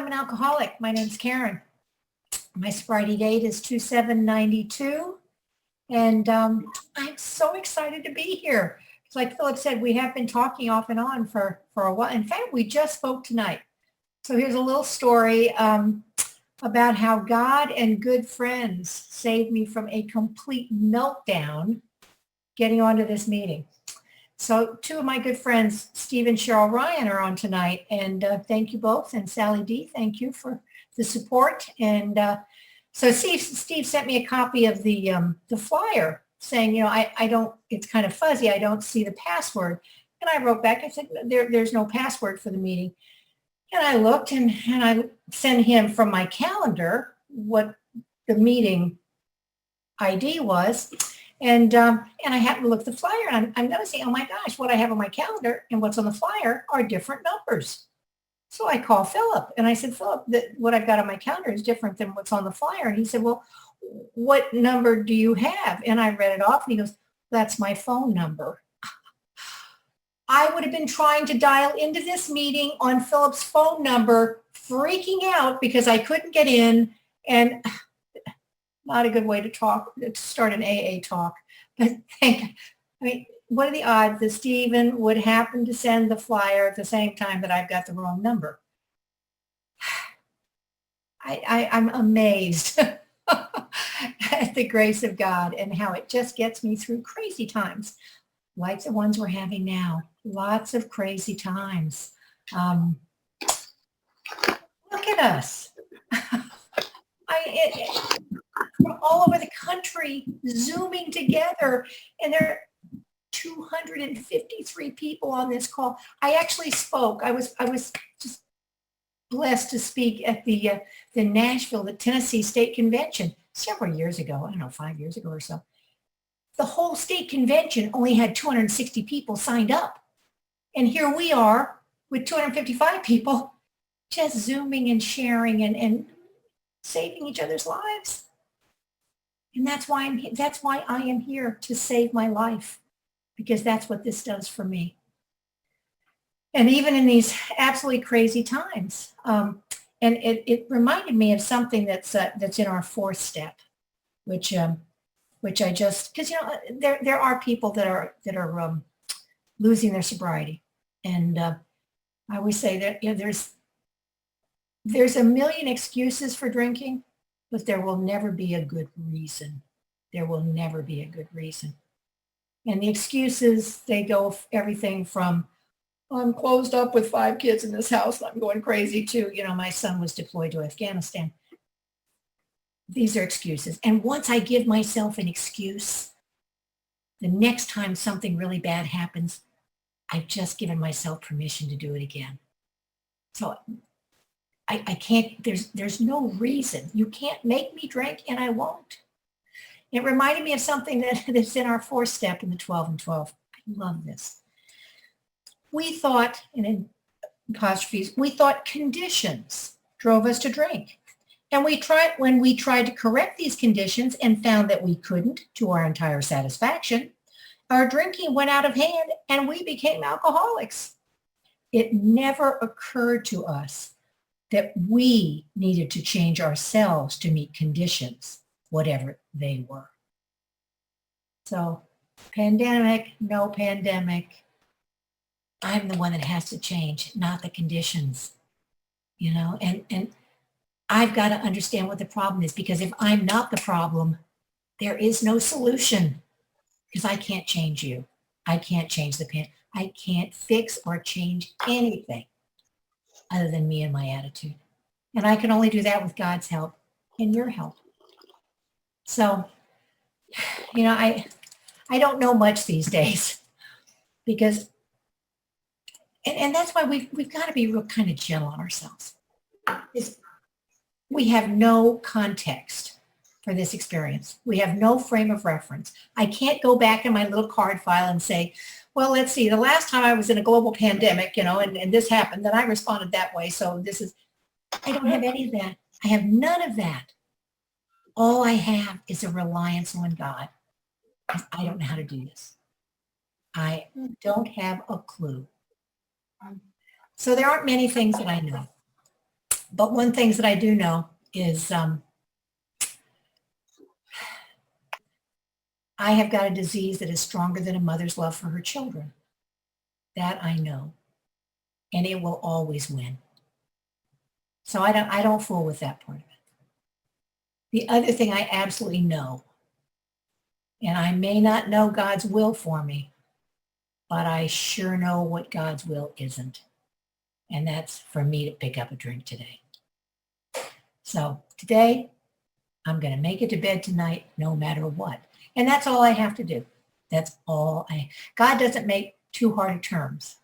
I'm an alcoholic. My name's Karen. My sobriety date is 2792. And I'm so excited to be here. Like Philip said, we have been talking off and on for a while. In fact, we just spoke tonight. So here's a little story about how God and good friends saved me from a complete meltdown getting onto this meeting. So two of my good friends, Steve and Cheryl Ryan, are on tonight. And thank you both. And Sally D, thank you for the support. And so Steve sent me a copy of the flyer saying, you know, I don't, it's kind of fuzzy. I don't see the password. And I wrote back, I said, there's no password for the meeting. And I looked and I sent him from my calendar what the meeting ID was. And I happened to look at the flyer and I'm noticing, oh my gosh, what I have on my calendar and what's on the flyer are different numbers. So I called Philip and I said, Philip, what I've got on my calendar is different than what's on the flyer. And he said, well, what number do you have? And I read it off and he goes, that's my phone number. I would have been trying to dial into this meeting on Philip's phone number, freaking out because I couldn't get in, and not a good way to start an AA talk. But what are the odds that Stephen would happen to send the flyer at the same time that I've got the wrong number? I'm amazed at the grace of God and how it just gets me through crazy times like the ones we're having now. Lots of crazy times. Look at us. From all over the country, Zooming together, and there are 253 people on this call. I actually spoke. I was just blessed to speak at the Nashville, the Tennessee State Convention several years ago. I don't know, 5 years ago or so. The whole state convention only had 260 people signed up. And here we are with 255 people just Zooming and sharing and saving each other's lives. And that's why I am here, to save my life, because that's what this does for me. And even in these absolutely crazy times, and it reminded me of something that's in our fourth step, which I just, because there are people that are losing their sobriety, and I always say that there's a million excuses for drinking, but there will never be a good reason. There will never be a good reason. And the excuses, they go everything from, I'm closed up with 5 kids in this house, I'm going crazy, to, my son was deployed to Afghanistan. These are excuses. And once I give myself an excuse, the next time something really bad happens, I've just given myself permission to do it again. So I can't, there's no reason. You can't make me drink, and I won't. It reminded me of something that's in our fourth step in the 12 and 12. I love this. We thought, and in apostrophes, we thought conditions drove us to drink. And when we tried to correct these conditions and found that we couldn't to our entire satisfaction, our drinking went out of hand and we became alcoholics. It never occurred to us that we needed to change ourselves to meet conditions, whatever they were. So, pandemic, no pandemic, I'm the one that has to change, not the conditions, and I've got to understand what the problem is, because if I'm not the problem, there is no solution, because I can't change you. I can't change I can't fix or change anything other than me and my attitude. And I can only do that with God's help and your help. So, I don't know much these days, because, and that's why we've got to be real kind of gentle on ourselves. We have no context for this experience. We have no frame of reference. I can't go back in my little card file and say, well, let's see, the last time I was in a global pandemic, and this happened, then I responded that way. So I don't have any of that. I have none of that. All I have is a reliance on God, because I don't know how to do this. I don't have a clue. So there aren't many things that I know. But one thing that I do know is I have got a disease that is stronger than a mother's love for her children. That I know. And it will always win. So I don't fool with that part of it. The other thing I absolutely know, and I may not know God's will for me, but I sure know what God's will isn't. And that's for me to pick up a drink today. So today, I'm going to make it to bed tonight no matter what. And that's all I have to do. God doesn't make too hard of terms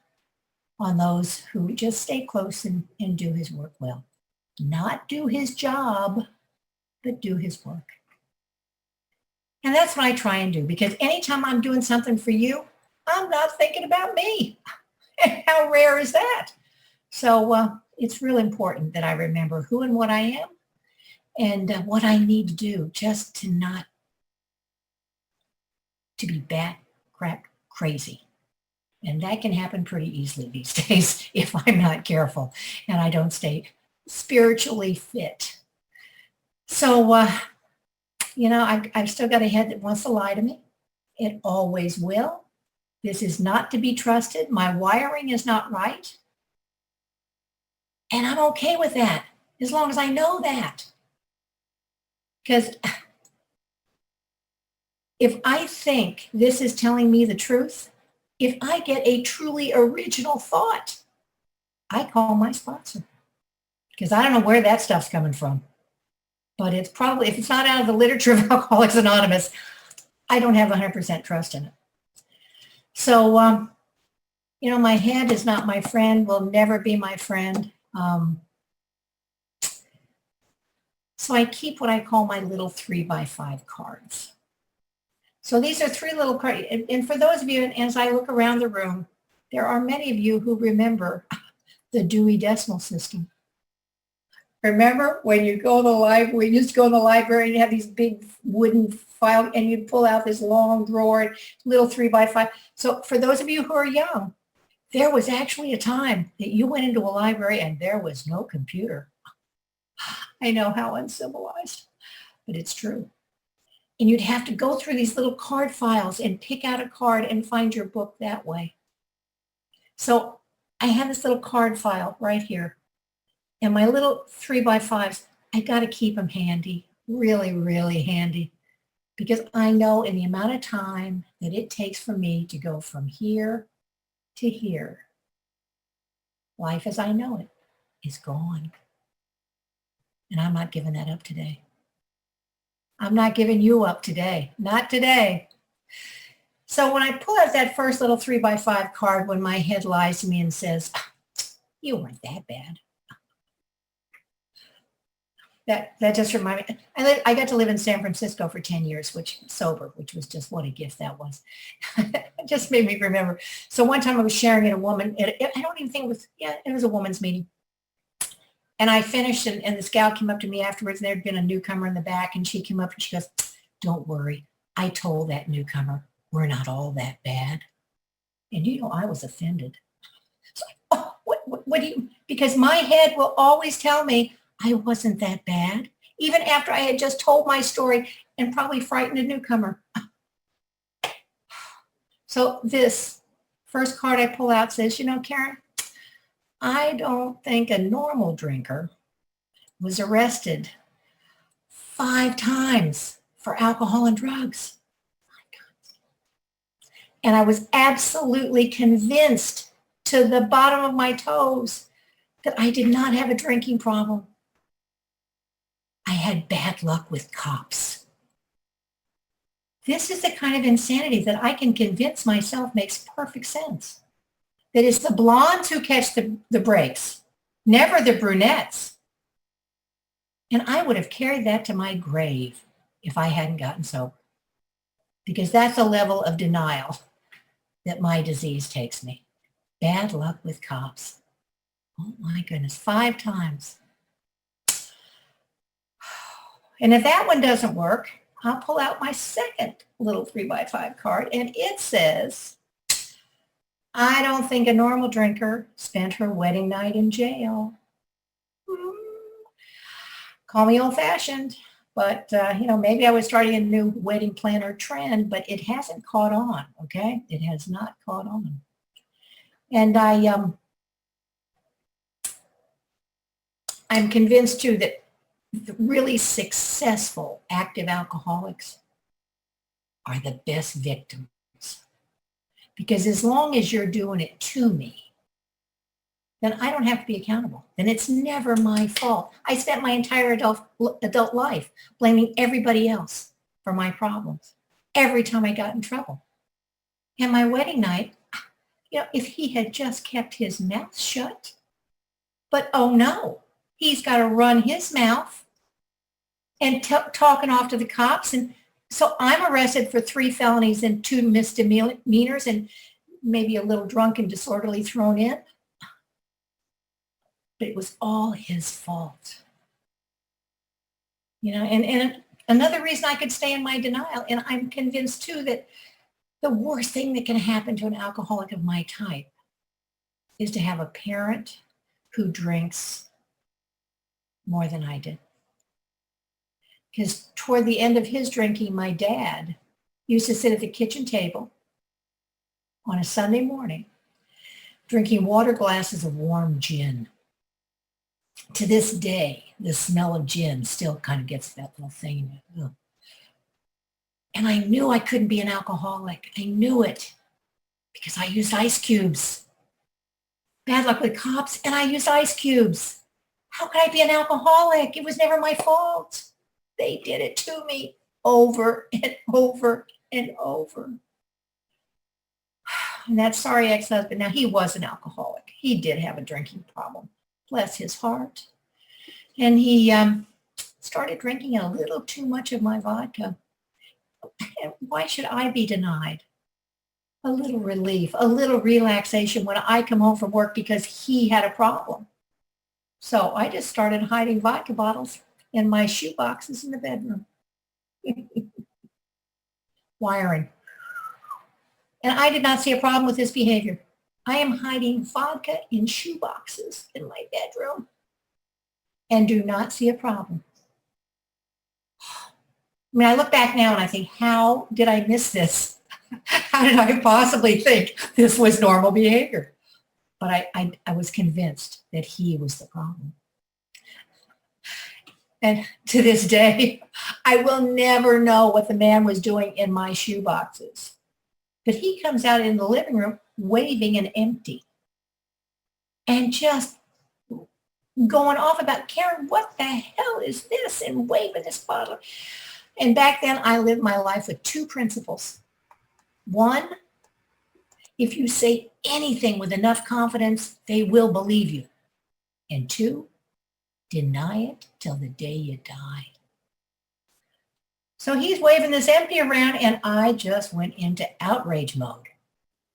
on those who just stay close and do his work well. Not do his job, but do his work. And that's what I try and do, because anytime I'm doing something for you, I'm not thinking about me. How rare is that? So it's real important that I remember who and what I am and what I need to do just to not to be bat crap crazy. And that can happen pretty easily these days if I'm not careful and I don't stay spiritually fit. So, I've still got a head that wants to lie to me. It always will. This is not to be trusted. My wiring is not right. And I'm okay with that as long as I know that. Because if I think this is telling me the truth, if I get a truly original thought, I call my sponsor. Because I don't know where that stuff's coming from. But it's probably, if it's not out of the literature of Alcoholics Anonymous, I don't have 100% trust in it. So, my head is not my friend, will never be my friend. So I keep what I call my little 3x5 cards. So these are 3 little cards. And for those of you, as I look around the room, there are many of you who remember the Dewey Decimal System. Remember when you go to the library, we used to go in the library and you have these big wooden file and you'd pull out this long drawer, little 3x5. So for those of you who are young, there was actually a time that you went into a library and there was no computer. I know how uncivilized, but it's true. And you'd have to go through these little card files and pick out a card and find your book that way. So I have this little card file right here. And my little 3x5s, I got to keep them handy, really, really handy, because I know in the amount of time that it takes for me to go from here to here, life as I know it is gone. And I'm not giving that up today. I'm not giving you up today. Not today. So when I pull out that first little 3x5 card, when my head lies to me and says, you weren't that bad. That just reminded me. I got to live in San Francisco for 10 years, which was just what a gift that was. It just made me remember. So one time I was sharing at a woman, I don't even think it was a woman's meeting. And I finished and this gal came up to me afterwards and there'd been a newcomer in the back and she came up and she goes, don't worry. I told that newcomer, we're not all that bad. And I was offended. So, what do you, because my head will always tell me I wasn't that bad, even after I had just told my story and probably frightened a newcomer. So this first card I pull out says, Karen, I don't think a normal drinker was arrested 5 times for alcohol and drugs. And I was absolutely convinced to the bottom of my toes that I did not have a drinking problem. I had bad luck with cops. This is the kind of insanity that I can convince myself makes perfect sense. That it's the blondes who catch the breaks, never the brunettes. And I would have carried that to my grave if I hadn't gotten sober. Because that's a level of denial that my disease takes me. Bad luck with cops. Oh my goodness, 5 times. And if that one doesn't work, I'll pull out my second little 3x5 card and it says, I don't think a normal drinker spent her wedding night in jail. Call me old-fashioned, but, maybe I was starting a new wedding planner trend, but it hasn't caught on, okay? It has not caught on. And I'm convinced, too, that the really successful active alcoholics are the best victims. Because as long as you're doing it to me, then I don't have to be accountable. Then it's never my fault. I spent my entire adult life blaming everybody else for my problems every time I got in trouble. And my wedding night, if he had just kept his mouth shut, but oh no, he's got to run his mouth and talking off to the cops. And so I'm arrested for 3 felonies and 2 misdemeanors and maybe a little drunk and disorderly thrown in. But it was all his fault. And another reason I could stay in my denial, and I'm convinced too that the worst thing that can happen to an alcoholic of my type is to have a parent who drinks more than I did. Because toward the end of his drinking, my dad used to sit at the kitchen table on a Sunday morning drinking water glasses of warm gin. To this day, the smell of gin still kind of gets that little thing. Ugh. And I knew I couldn't be an alcoholic. I knew it because I used ice cubes. Bad luck with cops, and I used ice cubes. How could I be an alcoholic? It was never my fault. They did it to me over and over and over. And that sorry ex-husband, now he was an alcoholic. He did have a drinking problem. Bless his heart. And he started drinking a little too much of my vodka. Why should I be denied a little relief, a little relaxation when I come home from work because he had a problem? So I just started hiding vodka bottles in my shoe boxes in the bedroom. Wiring. And I did not see a problem with his behavior. I am hiding vodka in shoe boxes in my bedroom and do not see a problem. I mean, I look back now and I think, how did I miss this? How did I possibly think this was normal behavior? But I was convinced that he was the problem. And to this day, I will never know what the man was doing in my shoe boxes. But he comes out in the living room waving an empty and just going off about, Karen, what the hell is this? And waving this bottle. And back then, I lived my life with 2 principles. 1, if you say anything with enough confidence, they will believe you. And 2, deny it till the day you die. So he's waving this empty around, and I just went into outrage mode.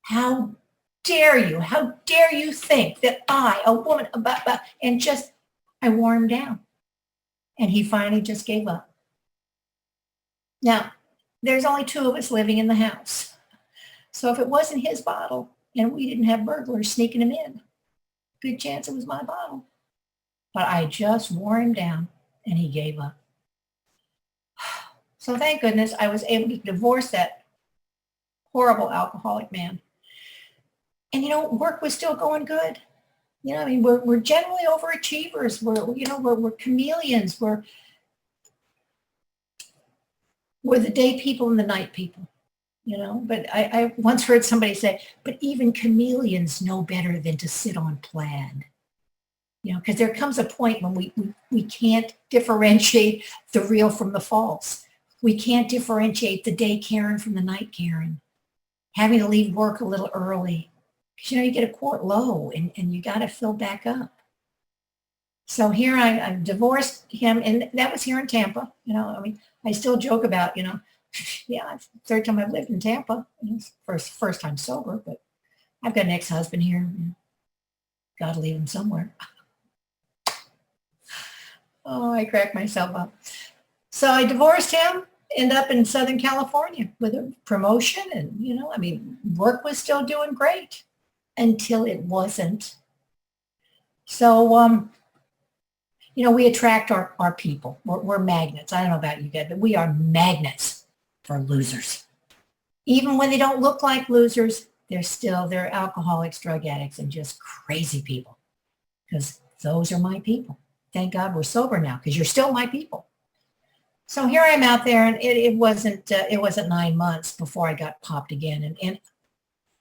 How dare you? How dare you think that I, a woman, and just, I wore him down. And he finally just gave up. Now, there's only 2 of us living in the house. So if it wasn't his bottle and we didn't have burglars sneaking him in, good chance it was my bottle. But I just wore him down and he gave up. So thank goodness I was able to divorce that horrible alcoholic man. And, work was still going good. We're generally overachievers. We're chameleons. We're the day people and the night people, But I once heard somebody say, but even chameleons know better than to sit on plaid. Because there comes a point when we can't differentiate the real from the false. We can't differentiate the day Karen from the night Karen. Having to leave work a little early. Because, you get a quart low and you got to fill back up. So here I divorced him, and that was here in Tampa. I still joke about, yeah, it's the 3rd time I've lived in Tampa. It's first time sober, but I've got an ex-husband here. Got to leave him somewhere. Oh, I crack myself up. So I divorced him, ended up in Southern California with a promotion. And, work was still doing great until it wasn't. So, We attract our people. We're magnets. I don't know about you guys, but we are magnets for losers. Even when they don't look like losers, they're alcoholics, drug addicts, and just crazy people. Because those are my people. Thank God we're sober now, because you're still my people. So here I'm out there, and it wasn't 9 months before I got popped again. And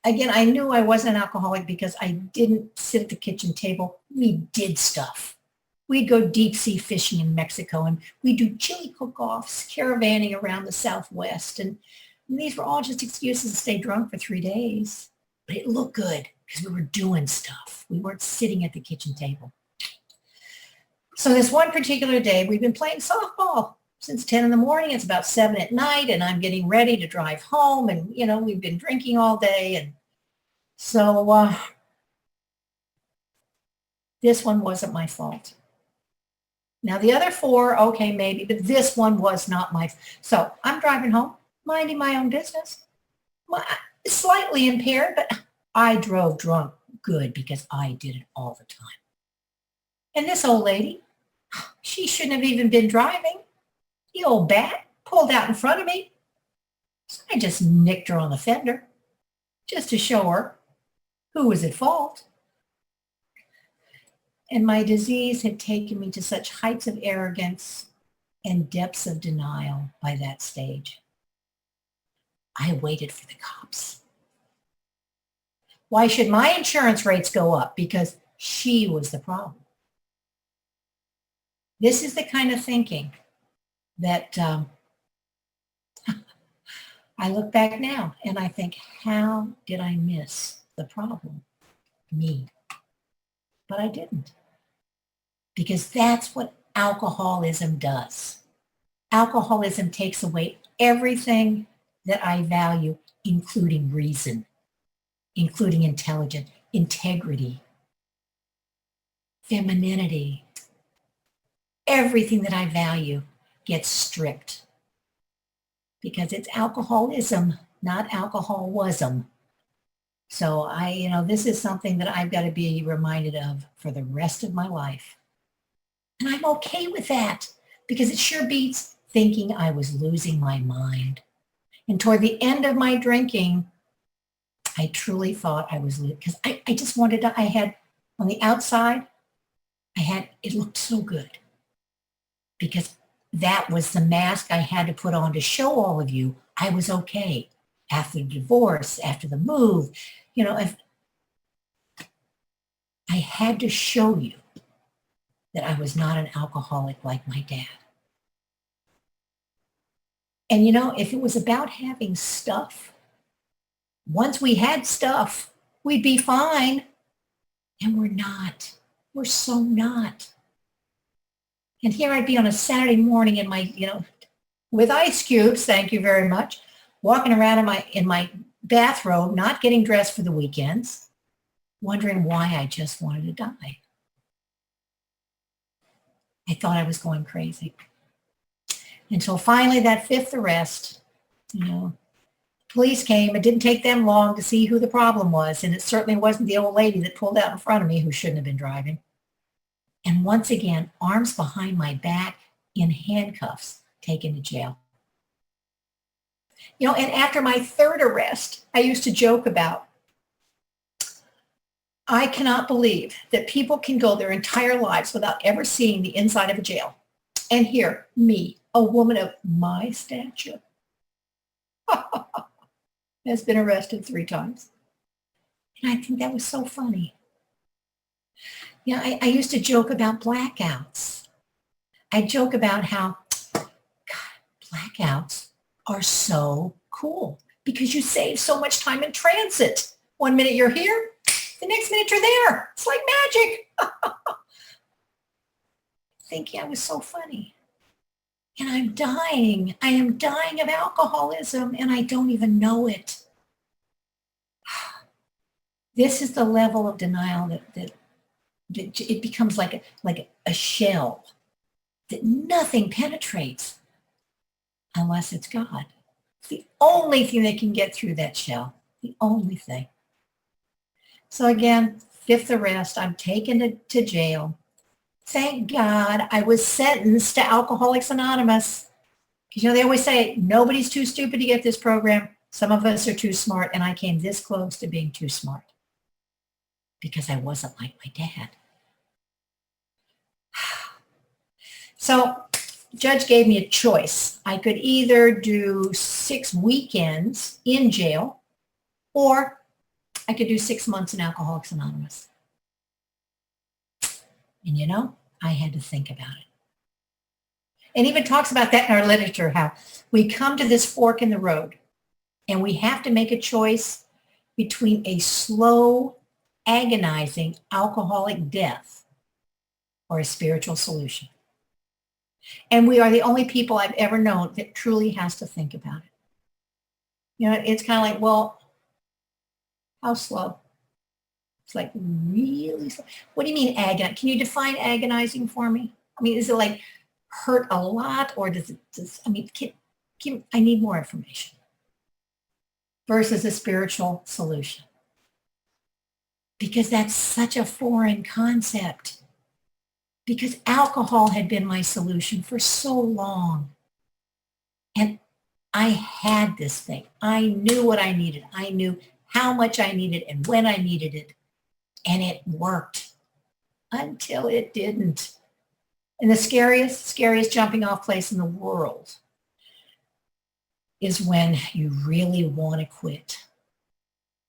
again, I knew I wasn't an alcoholic because I didn't sit at the kitchen table. We did stuff. We'd go deep sea fishing in Mexico, and we'd do chili cook-offs, caravanning around the Southwest. And these were all just excuses to stay drunk for 3 days. But it looked good because we were doing stuff. We weren't sitting at the kitchen table. So this one particular day, we've been playing softball since 10 in the morning. It's about 7 at night, and I'm getting ready to drive home. And, we've been drinking all day. And so this one wasn't my fault. Now, the other 4, okay, maybe, but this one was not my fault. So I'm driving home, minding my own business. Slightly impaired, but I drove drunk good because I did it all the time. And this old lady, she shouldn't have even been driving. The old bat pulled out in front of me. So I just nicked her on the fender just to show her who was at fault. And my disease had taken me to such heights of arrogance and depths of denial by that stage. I waited for the cops. Why should my insurance rates go up? Because she was the problem. This is the kind of thinking that I look back now and I think, how did I miss the problem? Me. But I didn't. Because that's what alcoholism does. Alcoholism takes away everything that I value, including reason, including intelligence, integrity, femininity. Everything that I value gets stripped. Because it's alcoholism, not alcoholism. So this is something that I've got to be reminded of for the rest of my life. And I'm okay with that because it sure beats thinking I was losing my mind. And toward the end of my drinking, I truly thought I was, because I just wanted to, I had, on the outside, it looked so good. Because that was the mask I had to put on to show all of you I was okay. After the divorce, after the move, if I had to show you that I was not an alcoholic like my dad. And if it was about having stuff, once we had stuff, we'd be fine. And we're not. We're so not. And here I'd be on a Saturday morning in my, with ice cubes, thank you very much, walking around in my bathrobe, not getting dressed for the weekends, wondering why I just wanted to die. I thought I was going crazy. Until finally that 5th arrest, police came. It didn't take them long to see who the problem was. And it certainly wasn't the old lady that pulled out in front of me who shouldn't have been driving. And once again, arms behind my back in handcuffs, taken to jail. And after my 3rd arrest, I used to joke about, I cannot believe that people can go their entire lives without ever seeing the inside of a jail. And here, me, a woman of my stature, has been arrested 3 times. And I think that was so funny. I used to joke about blackouts. I joke about how, God, blackouts are so cool because you save so much time in transit. One minute you're here, the next minute you're there. It's like magic. Thinking I was so funny. And I'm dying. I am dying of alcoholism and I don't even know it. This is the level of denial that it becomes like a shell that nothing penetrates unless it's God. It's the only thing that can get through that shell. The only thing. So again, 5th arrest, I'm taken to jail. Thank God I was sentenced to Alcoholics Anonymous. Because, they always say nobody's too stupid to get this program. Some of us are too smart, and I came this close to being too smart because I wasn't like my dad. So judge gave me a choice. I could either do 6 weekends in jail, or I could do 6 months in Alcoholics Anonymous. And I had to think about it. And even talks about that in our literature, how we come to this fork in the road and we have to make a choice between a slow, agonizing alcoholic death or a spiritual solution. And we are the only people I've ever known that truly has to think about it. It's kind of like, well, how slow? It's like really slow. What do you mean agonizing? Can you define agonizing for me? I mean, is it like hurt a lot, or does it I need more information versus a spiritual solution, because that's such a foreign concept, because alcohol had been my solution for so long. And I had this thing. I knew what I needed. I knew how much I needed and when I needed it. And it worked until it didn't. And the scariest jumping off place in the world is when you really want to quit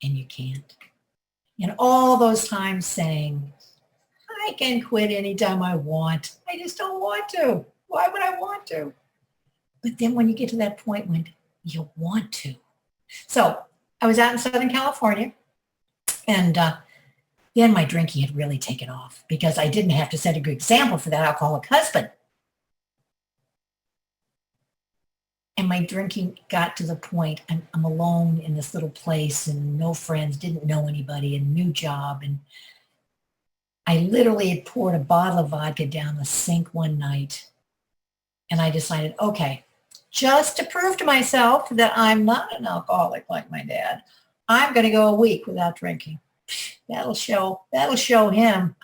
and you can't. And all those times saying, I can quit anytime I want. I just don't want to. Why would I want to? But then when you get to that point when you want to. So I was out in Southern California, and then my drinking had really taken off because I didn't have to set a good example for that alcoholic husband. And my drinking got to the point, I'm alone in this little place and no friends, didn't know anybody, and new job. And I literally had poured a bottle of vodka down the sink one night. And I decided, okay, just to prove to myself that I'm not an alcoholic like my dad, I'm going to go a week without drinking. That'll show him.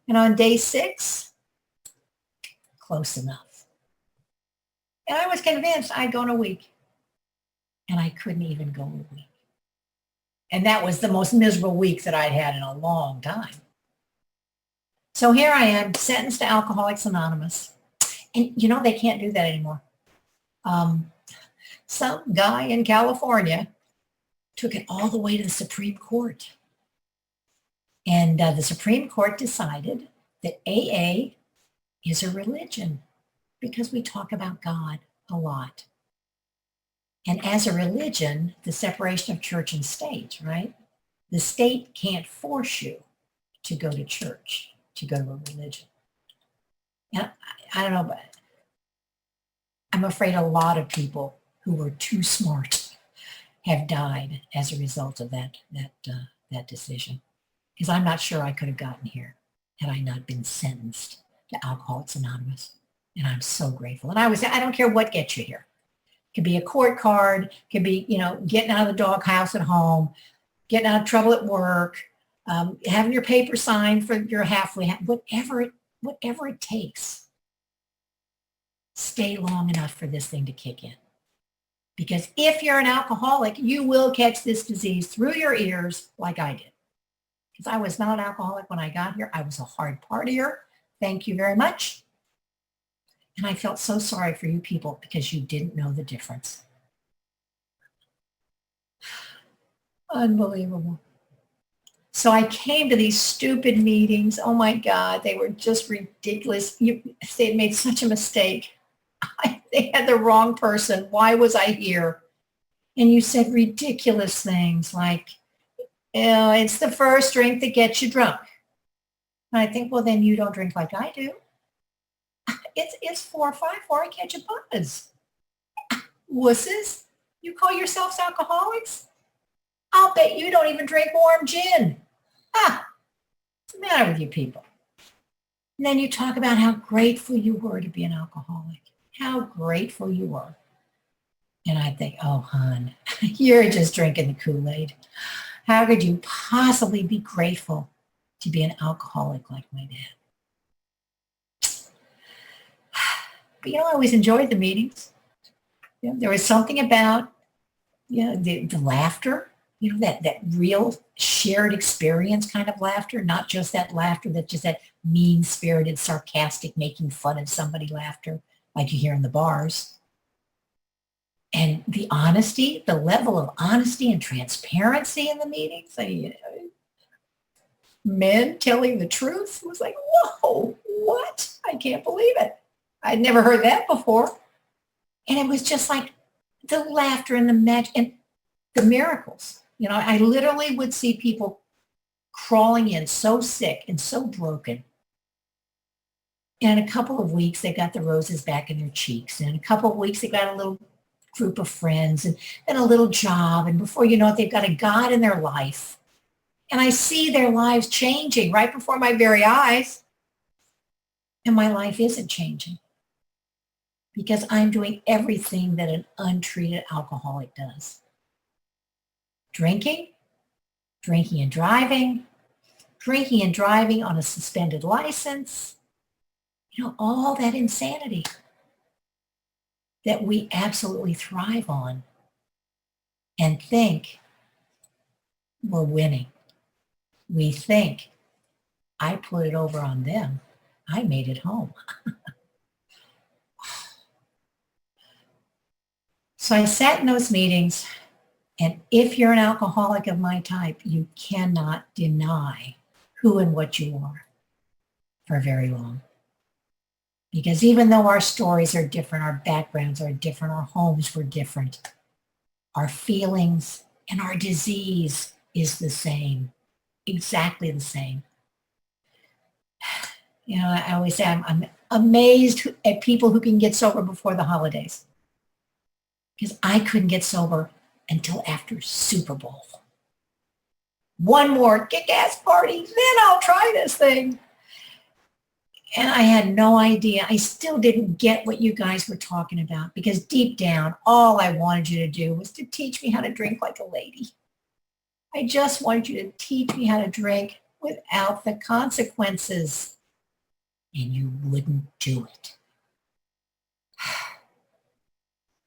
And on day 6, close enough. And I was convinced I'd go in a week. And I couldn't even go a week. And that was the most miserable week that I'd had in a long time. So here I am, sentenced to Alcoholics Anonymous. And they can't do that anymore. Some guy in California took it all the way to the Supreme Court. And the Supreme Court decided that AA is a religion because we talk about God a lot. And as a religion, the separation of church and state, right? The state can't force you to go to church, to go to a religion. And I don't know, but I'm afraid a lot of people who were too smart have died as a result of that decision. Because I'm not sure I could have gotten here had I not been sentenced to Alcoholics Anonymous. And I'm so grateful. And I don't care what gets you here. It could be a court card, it could be, getting out of the doghouse at home, getting out of trouble at work, having your paper signed for your halfway, whatever it takes. Stay long enough for this thing to kick in. Because if you're an alcoholic, you will catch this disease through your ears like I did. Because I was not an alcoholic when I got here. I was a hard partier. Thank you very much. And I felt so sorry for you people because you didn't know the difference. Unbelievable. So I came to these stupid meetings. Oh my God, they were just ridiculous. They had made such a mistake. They had the wrong person. Why was I here? And you said ridiculous things like, it's the first drink that gets you drunk. And I think, well, then you don't drink like I do. It's 4 or 5 before I catch a buzz. Wusses, you call yourselves alcoholics? I'll bet you don't even drink warm gin. What's the matter with you people? And then you talk about how grateful you were to be an alcoholic. How grateful you were. And I think, oh, hon, you're just drinking the Kool-Aid. How could you possibly be grateful to be an alcoholic like my dad? But, I always enjoyed the meetings. There was something about, the laughter, that real shared experience kind of laughter, not just that laughter that's just that mean-spirited, sarcastic, making fun of somebody laughter like you hear in the bars. And the honesty, the level of honesty and transparency in the meetings, men telling the truth was like, whoa, what? I can't believe it. I'd never heard that before. And it was just like the laughter and the magic and the miracles. I literally would see people crawling in so sick and so broken. And in a couple of weeks, they got the roses back in their cheeks. And in a couple of weeks, they got a little group of friends and a little job. And before you know it, they've got a God in their life. And I see their lives changing right before my very eyes. And my life isn't changing because I'm doing everything that an untreated alcoholic does. Drinking and driving on a suspended license, all that insanity that we absolutely thrive on and think we're winning. We think, I put it over on them. I made it home. So I sat in those meetings, and if you're an alcoholic of my type, you cannot deny who and what you are for very long. Because even though our stories are different, our backgrounds are different, our homes were different, our feelings and our disease is the same, exactly the same. I always say I'm amazed at people who can get sober before the holidays. Because I couldn't get sober until after Super Bowl. One more kick-ass party, then I'll try this thing. And I had no idea. I still didn't get what you guys were talking about because deep down, all I wanted you to do was to teach me how to drink like a lady. I just wanted you to teach me how to drink without the consequences. And you wouldn't do it.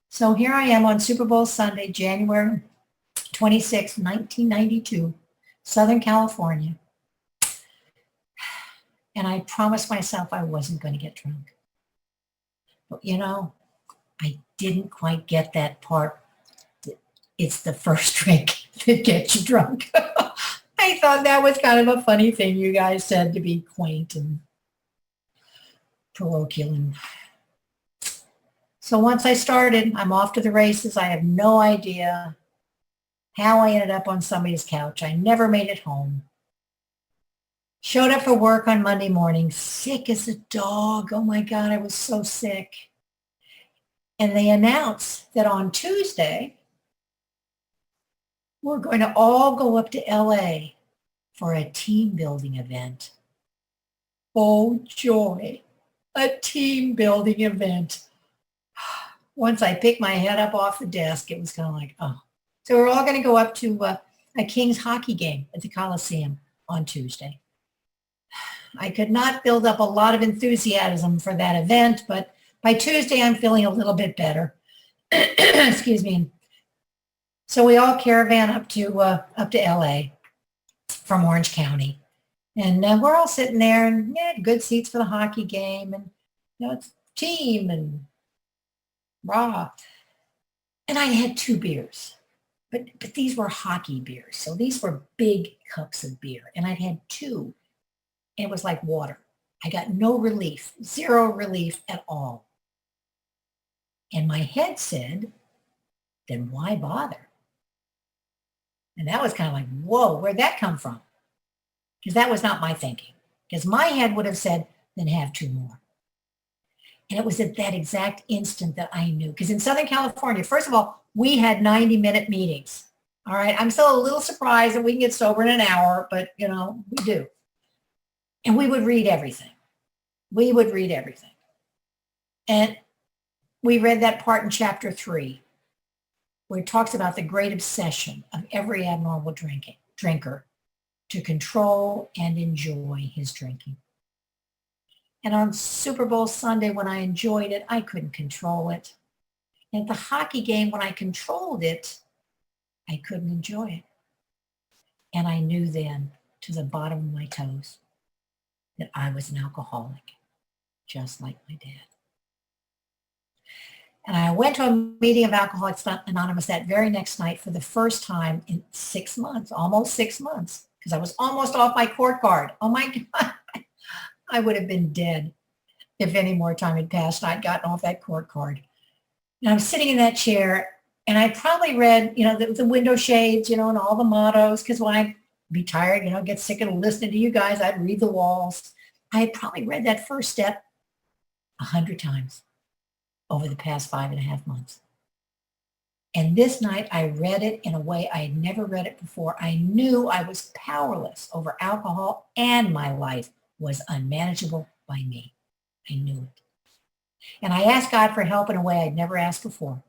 So here I am on Super Bowl Sunday, January 26, 1992, Southern California. And I promised myself I wasn't going to get drunk. But I didn't quite get that part. It's the first drink that gets you drunk. I thought that was kind of a funny thing you guys said to be quaint and parochial. So once I started, I'm off to the races. I have no idea how I ended up on somebody's couch. I never made it home. Showed up for work on Monday morning, sick as a dog. Oh my God, I was so sick. And they announced that on Tuesday, we're going to all go up to LA for a team building event. Oh joy, a team building event. Once I picked my head up off the desk, it was kind of like, oh. So we're all going to go up to a Kings hockey game at the Coliseum on Tuesday. I could not build up a lot of enthusiasm for that event, but by Tuesday, I'm feeling a little bit better. Excuse me. So we all caravan up to LA from Orange County. And we're all sitting there and good seats for the hockey game. And, it's team and rah. And I had 2 beers. But these were hockey beers. So these were big cups of beer. And I'd had 2. And it was like water. I got no relief, 0 relief at all. And my head said, then why bother? And that was kind of like, whoa, where'd that come from? Because that was not my thinking. Because my head would have said, then have 2 more. And it was at that exact instant that I knew. Because in Southern California, first of all, we had 90-minute meetings. All right. I'm still a little surprised that we can get sober in an hour, but, we do. And we would read everything. And we read that part in chapter 3, where it talks about the great obsession of every abnormal drinker to control and enjoy his drinking. And on Super Bowl Sunday, when I enjoyed it, I couldn't control it. And at the hockey game, when I controlled it, I couldn't enjoy it. And I knew then, to the bottom of my toes, that I was an alcoholic, just like my dad. And I went to a meeting of Alcoholics Anonymous that very next night for the first time in 6 months, almost 6 months, because I was almost off my court card. Oh my God, I would have been dead if any more time had passed and I'd gotten off that court card. And I'm sitting in that chair, and I probably read, the window shades, and all the mottos, because when I'd be tired, get sick of listening to you guys, I'd read the walls. I had probably read that first step 100 times over the past 5.5 months. And this night I read it in a way I had never read it before. I knew I was powerless over alcohol and my life was unmanageable by me. I knew it. And I asked God for help in a way I'd never asked before.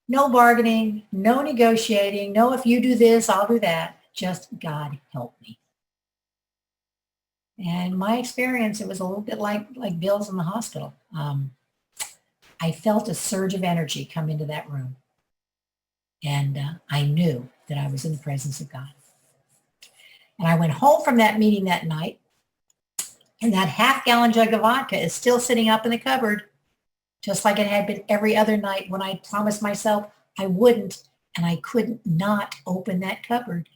No bargaining, no negotiating, no if you do this, I'll do that. Just God help me. And my experience, it was a little bit like Bill's in the hospital. I felt a surge of energy come into that room. And I knew that I was in the presence of God. And I went home from that meeting that night, and that half-gallon jug of vodka is still sitting up in the cupboard, just like it had been every other night when I promised myself I wouldn't, and I couldn't not open that cupboard.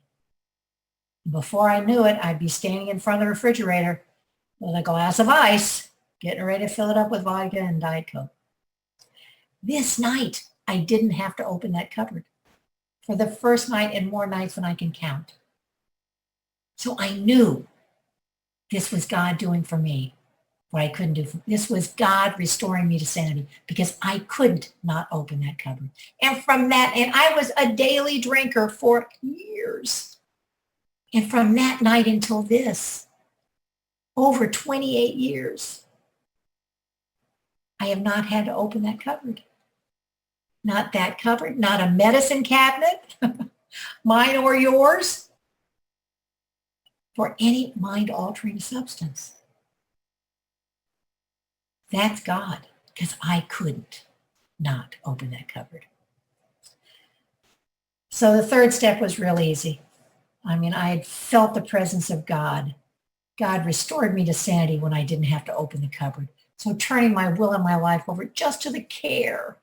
Before I knew it, I'd be standing in front of the refrigerator with a glass of ice, getting ready to fill it up with vodka and Diet Coke. This night, I didn't have to open that cupboard for the first night and more nights than I can count. So I knew this was God doing for me what I couldn't do. This was God restoring me to sanity because I couldn't not open that cupboard. And from that, and I was a daily drinker for years. And from that night until this, over 28 years, I have not had to open that cupboard. Not that cupboard, not a medicine cabinet, mine or yours, for any mind-altering substance. That's God, because I couldn't not open that cupboard. So the third step was real easy. I had felt the presence of God. God restored me to sanity when I didn't have to open the cupboard. So turning my will and my life over just to the care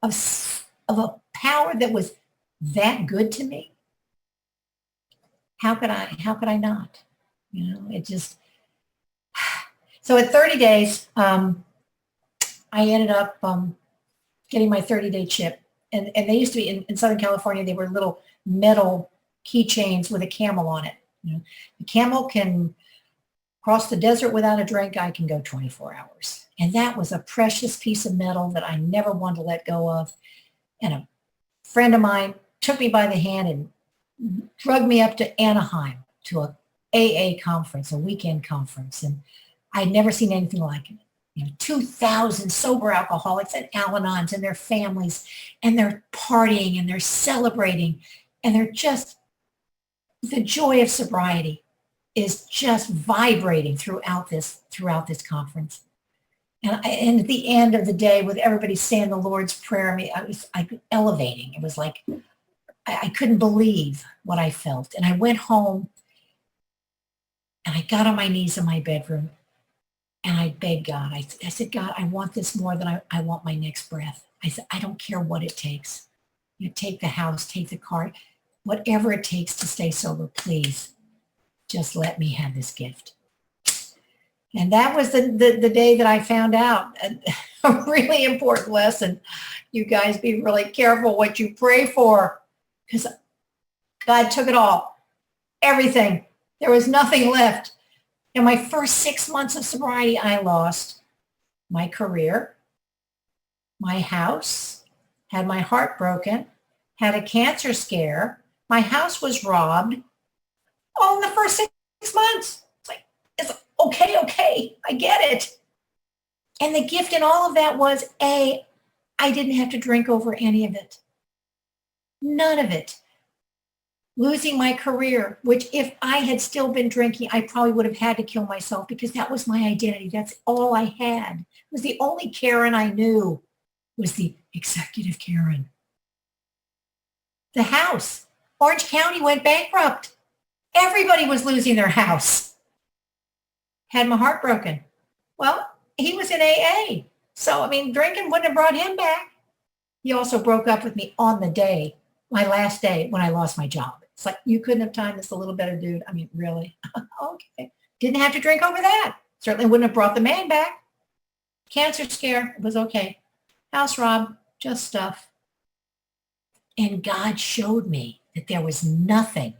of a power that was that good to me. How could I not? It just, so at 30 days, I ended up getting my 30-day chip. And they used to be in Southern California, they were little metal keychains with a camel on it. The camel can cross the desert without a drink. I can go 24 hours. And that was a precious piece of metal that I never wanted to let go of. And a friend of mine took me by the hand and drugged me up to Anaheim to a AA conference, a weekend conference. And I'd never seen anything like it. 2,000 sober alcoholics and Al-Anons and their families, and they're partying and they're celebrating, and they're just, the joy of sobriety is just vibrating throughout this conference. And at the end of the day, with everybody saying the Lord's Prayer, I was elevating. It was like, I couldn't believe what I felt. And I went home and I got on my knees in my bedroom and I begged God. I said, God, I want this more than I want my next breath. I said, I don't care what it takes. Take the house, take the car, whatever it takes to stay sober, please. Just let me have this gift. And that was the day that I found out a really important lesson. You guys be really careful what you pray for, because God took it all, everything. There was nothing left. In my first 6 months of sobriety, I lost my career, my house, had my heart broken, had a cancer scare. My house was robbed all in the first 6 months. It's okay, I get it. And the gift in all of that was, I didn't have to drink over any of it. None of it. losing my career, which if I had still been drinking, I probably would have had to kill myself because that was my identity. That's all I had. It was the only Karen I knew was the executive Karen. The house. Orange County went bankrupt. Everybody was losing their house. Had my heart broken. Well, he was in AA. So, I mean, drinking wouldn't have brought him back. He also broke up with me on the day, my last day when I lost my job. It's like, you couldn't have timed this a little better, dude. I mean, really? Okay. Didn't have to drink over that. Certainly wouldn't have brought the man back. Cancer scare. It was okay. House rob. Just stuff. And God showed me that there was nothing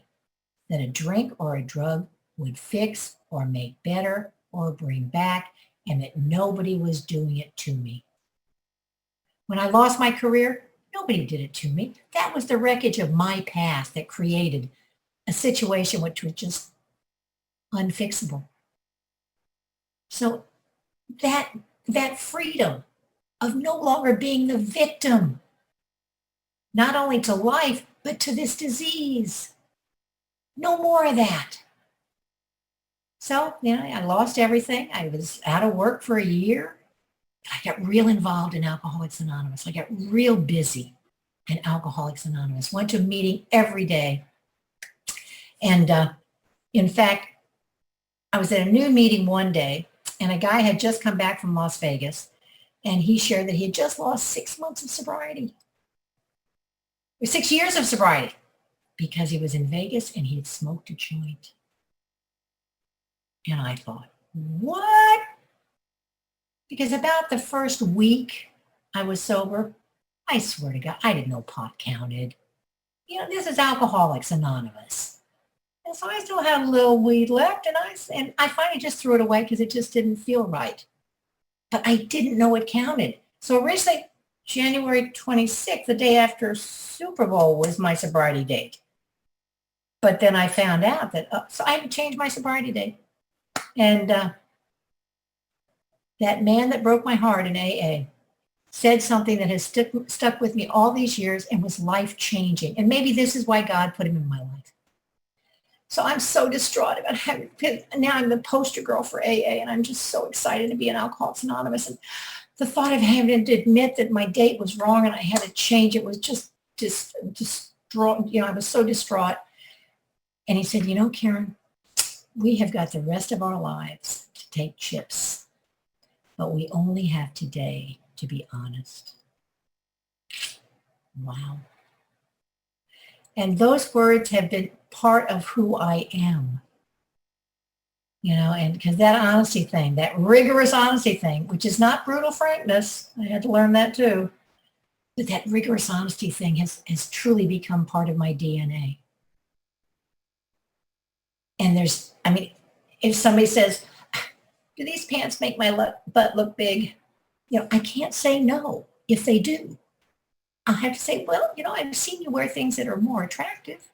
that a drink or a drug would fix or make better or bring back, and that nobody was doing it to me. When I lost my career, nobody did it to me. That was the wreckage of my past that created a situation which was just unfixable. So that freedom of no longer being the victim, not only to life, but to this disease. No more of that. So, I lost everything. I was out of work for a year. I got real involved in Alcoholics Anonymous. I got real busy in Alcoholics Anonymous. Went to a meeting every day. And in fact, I was at a new meeting one day, and a guy had just come back from Las Vegas, and he shared that he had just lost 6 months of sobriety. Or 6 years of sobriety, because he was in Vegas and he had smoked a joint. And I thought, what? Because about the first week I was sober, I swear to God, I didn't know pot counted. This is Alcoholics Anonymous. And so I still had a little weed left, and I finally just threw it away because it just didn't feel right. But I didn't know it counted. So originally, January 26th, the day after Super Bowl, was my sobriety date. But then I found out that, so I had to change my sobriety date. And that man that broke my heart in AA said something that has stuck with me all these years and was life-changing. And maybe this is why God put him in my life. So I'm so distraught about having, now I'm the poster girl for AA, and I'm just so excited to be in Alcoholics Anonymous. And the thought of having to admit that my date was wrong and I had to change it was just distraught. I was so distraught. And he said, Karen, we have got the rest of our lives to take chips, but we only have today to be honest. Wow. And those words have been part of who I am. And because that honesty thing, that rigorous honesty thing, which is not brutal frankness, I had to learn that too, but that rigorous honesty thing has truly become part of my DNA. And if somebody says, do these pants make my butt look big? I can't say no if they do. I'll have to say, well, I've seen you wear things that are more attractive.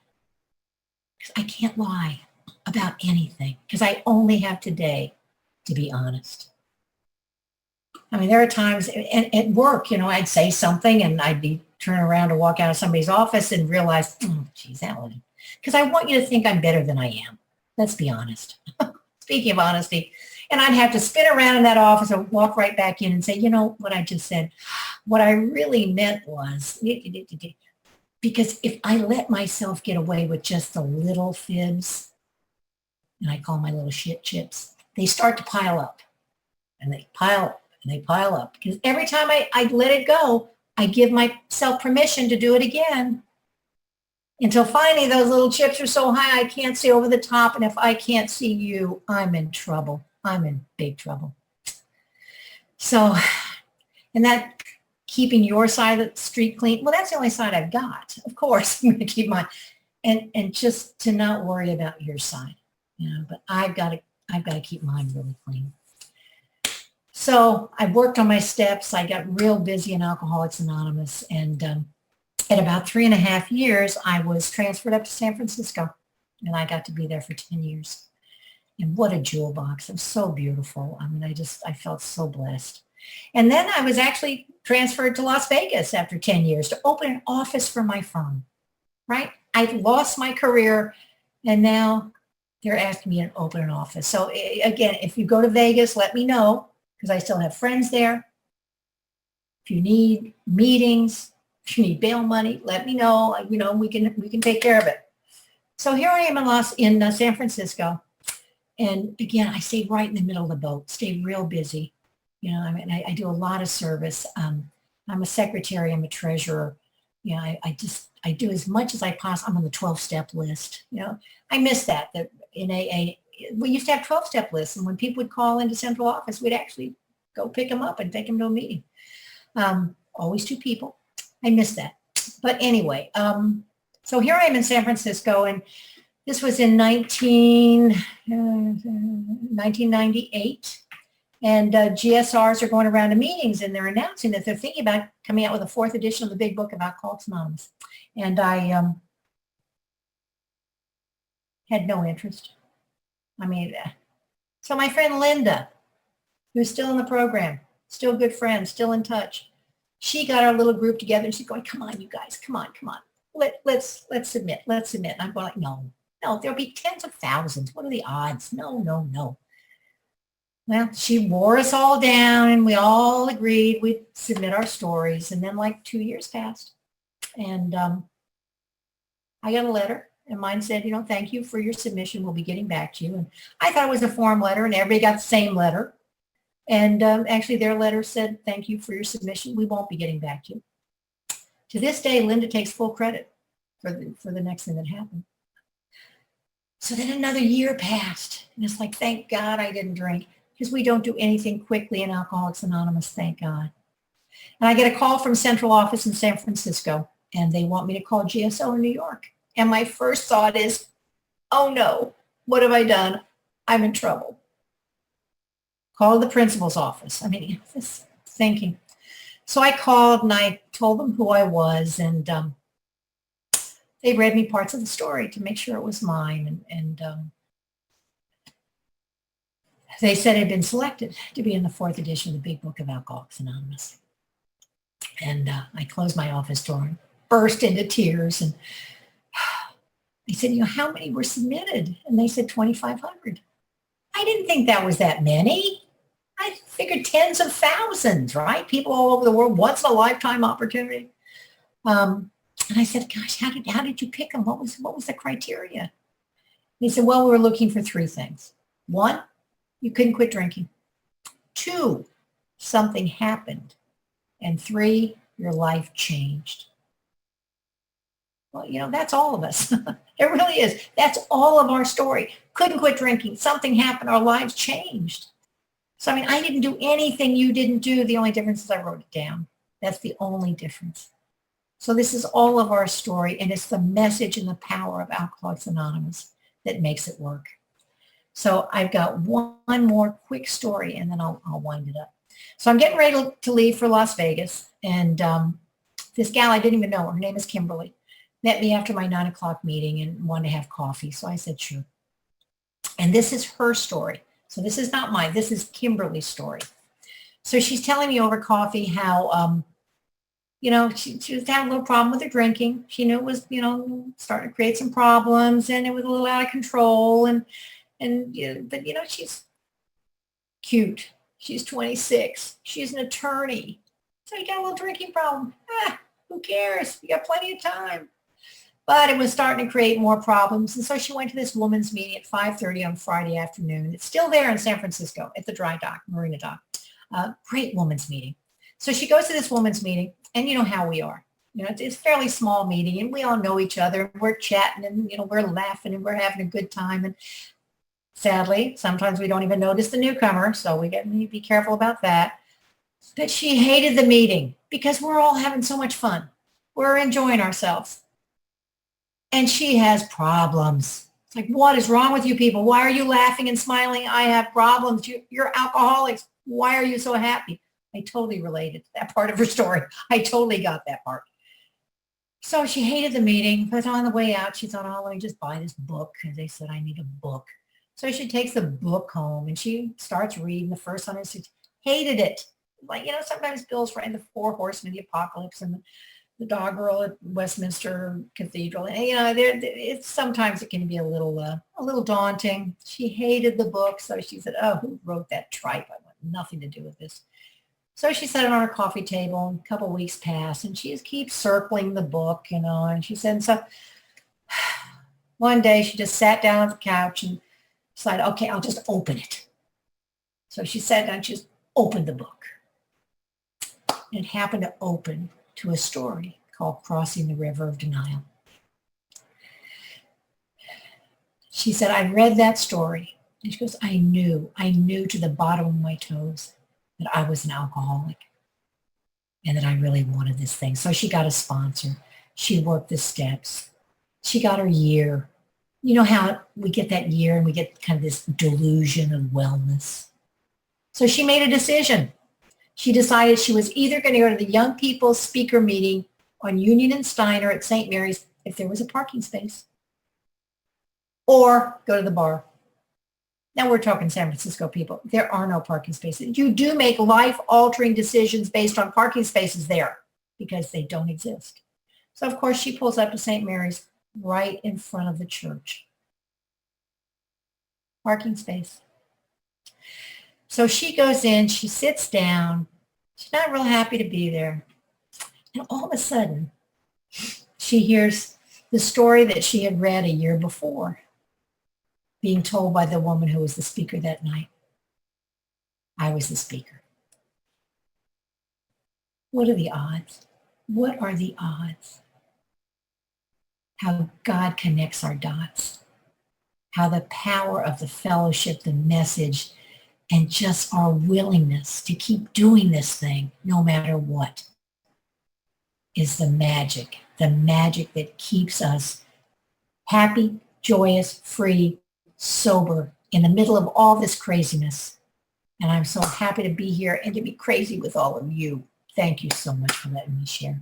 Because I can't lie about anything because I only have today to be honest. There are times at work, I'd say something and I'd be turning around to walk out of somebody's office and realize, geez, Ellen, because I want you to think I'm better than I am. Let's be honest. Speaking of honesty. And I'd have to spin around in that office and walk right back in and say, what I just said, what I really meant was, because if I let myself get away with just the little fibs, and I call my little shit chips, they start to pile up and they pile up and they pile up. Because every time I let it go, I give myself permission to do it again. Until finally those little chips are so high I can't see over the top. And if I can't see you, I'm in trouble. I'm in big trouble. So, and that keeping your side of the street clean, well, that's the only side I've got. Of course, I'm going to keep mine. And just to not worry about your side, but I've got to keep mine really clean. So I worked on my steps. I got real busy in Alcoholics Anonymous. And at about 3.5 years, I was transferred up to San Francisco. And I got to be there for 10 years. And what a jewel box. It was so beautiful. I felt so blessed. And then I was actually transferred to Las Vegas after 10 years to open an office for my firm, right? I've lost my career, and now they're asking me to open an office. So again, if you go to Vegas, let me know, because I still have friends there. If you need meetings, if you need bail money, let me know. We can take care of it. So here I am in San Francisco. And again, I stay right in the middle of the boat, stay real busy. I do a lot of service. I'm a secretary, I'm a treasurer. I do as much as I possibly. I'm on the 12-step list. I miss that in AA, we used to have 12-step lists. And when people would call into central office, we'd actually go pick them up and take them to a meeting. Always 2 people. I miss that. But anyway, so here I am in San Francisco, and this was in 1998. And GSRs are going around to meetings, and they're announcing that they're thinking about coming out with a 4th edition of the Big Book of Alcoholics Anonymous. And I had no interest. So my friend Linda, who's still in the program, still good friends, still in touch, she got our little group together, and she's going, come on, you guys, come on. Let's submit. And I'm going like, no, there'll be tens of thousands. What are the odds? No. Well, she wore us all down, and we all agreed we'd submit our stories. And then like 2 years passed, and I got a letter, and mine said, thank you for your submission. We'll be getting back to you. And I thought it was a form letter, and everybody got the same letter. And actually their letter said, thank you for your submission. We won't be getting back to you. To this day, Linda takes full credit for the next thing that happened. So then another year passed, and it's like, thank God I didn't drink, because we don't do anything quickly in Alcoholics Anonymous, thank God. And I get a call from central office in San Francisco, and they want me to call GSO in New York. And my first thought is, oh no, what have I done? I'm in trouble. Call the principal's office. Just thinking. So I called, and I told them who I was, and they read me parts of the story to make sure it was mine. And they said I'd been selected to be in the 4th edition of the Big Book of Alcoholics Anonymous. And I closed my office door and burst into tears. And I said, how many were submitted? And they said 2,500. I didn't think that was that many. I figured tens of thousands, right? People all over the world, once in a lifetime opportunity. And I said, gosh, how did you pick them? What was the criteria? And he said, well, we were looking for 3 things. 1, you couldn't quit drinking. 2, something happened. And 3, your life changed. Well, that's all of us. It really is. That's all of our story. Couldn't quit drinking. Something happened. Our lives changed. So, I didn't do anything you didn't do. The only difference is I wrote it down. That's the only difference. So this is all of our story, and it's the message and the power of Alcoholics Anonymous that makes it work. So I've got one more quick story, and then I'll wind it up. So I'm getting ready to leave for Las Vegas, and this gal, I didn't even know her. Her name is Kimberly. Met me after my 9 o'clock meeting and wanted to have coffee. So I said, sure. And this is her story. So this is not mine. This is Kimberly's story. So she's telling me over coffee how, she was having a little problem with her drinking. She knew it was, starting to create some problems, and it was a little out of control. But she's cute. She's 26. She's an attorney. So you got a little drinking problem. Who cares? You got plenty of time. But it was starting to create more problems. And so she went to this women's meeting at 5:30 on Friday afternoon. It's still there in San Francisco at the dry dock, Marina Dock. Great women's meeting. So she goes to this women's meeting, and you know how we are. It's a fairly small meeting, and we all know each other. We're chatting, and, we're laughing, and we're having a good time. And sadly, sometimes we don't even notice the newcomer, so we got to be careful about that. But she hated the meeting because we're all having so much fun. We're enjoying ourselves. And she has problems. It's like, what is wrong with you people? Why are you laughing and smiling? I have problems. You're alcoholics. Why are you so happy? I totally related to that part of her story. I totally got that part. So she hated the meeting, but on the way out, she thought, let me just buy this book. And they said, I need a book. So she takes the book home, and she starts reading the first one. She hated it. Like, sometimes Bill's writing the 4 horsemen of the apocalypse and the doggerel at Westminster Cathedral. And, it's sometimes it can be a little daunting. She hated the book, so she said, "Oh, who wrote that tripe? I want nothing to do with this." So she set it on her coffee table, and a couple of weeks passed, and she just keeps circling the book, and she said, so one day she just sat down on the couch and decided, okay, I'll just open it. So she sat down, she just opened the book. And it happened to open to a story called Crossing the River of Denial. She said, I read that story. And she goes, I knew to the bottom of my toes that I was an alcoholic and that I really wanted this thing. So she got a sponsor. She worked the steps. She got her year. You know how we get that year and we get kind of this delusion of wellness. So she made a decision. She decided she was either going to go to the young people's speaker meeting on Union and Steiner at St. Mary's if there was a parking space, or go to the bar. Now we're talking San Francisco people. There are no parking spaces. You do make life-altering decisions based on parking spaces there because they don't exist. So of course she pulls up to St. Mary's right in front of the church. Parking space. So she goes in, she sits down. She's not real happy to be there. And all of a sudden, she hears the story that she had read a year before being told by the woman who was the speaker that night. I was the speaker. What are the odds? What are the odds? How God connects our dots. How the power of the fellowship, the message, and just our willingness to keep doing this thing no matter what is the magic that keeps us happy, joyous, free, sober in the middle of all this craziness. And I'm so happy to be here and to be crazy with all of you. Thank you so much for letting me share.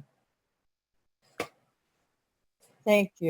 Thank you.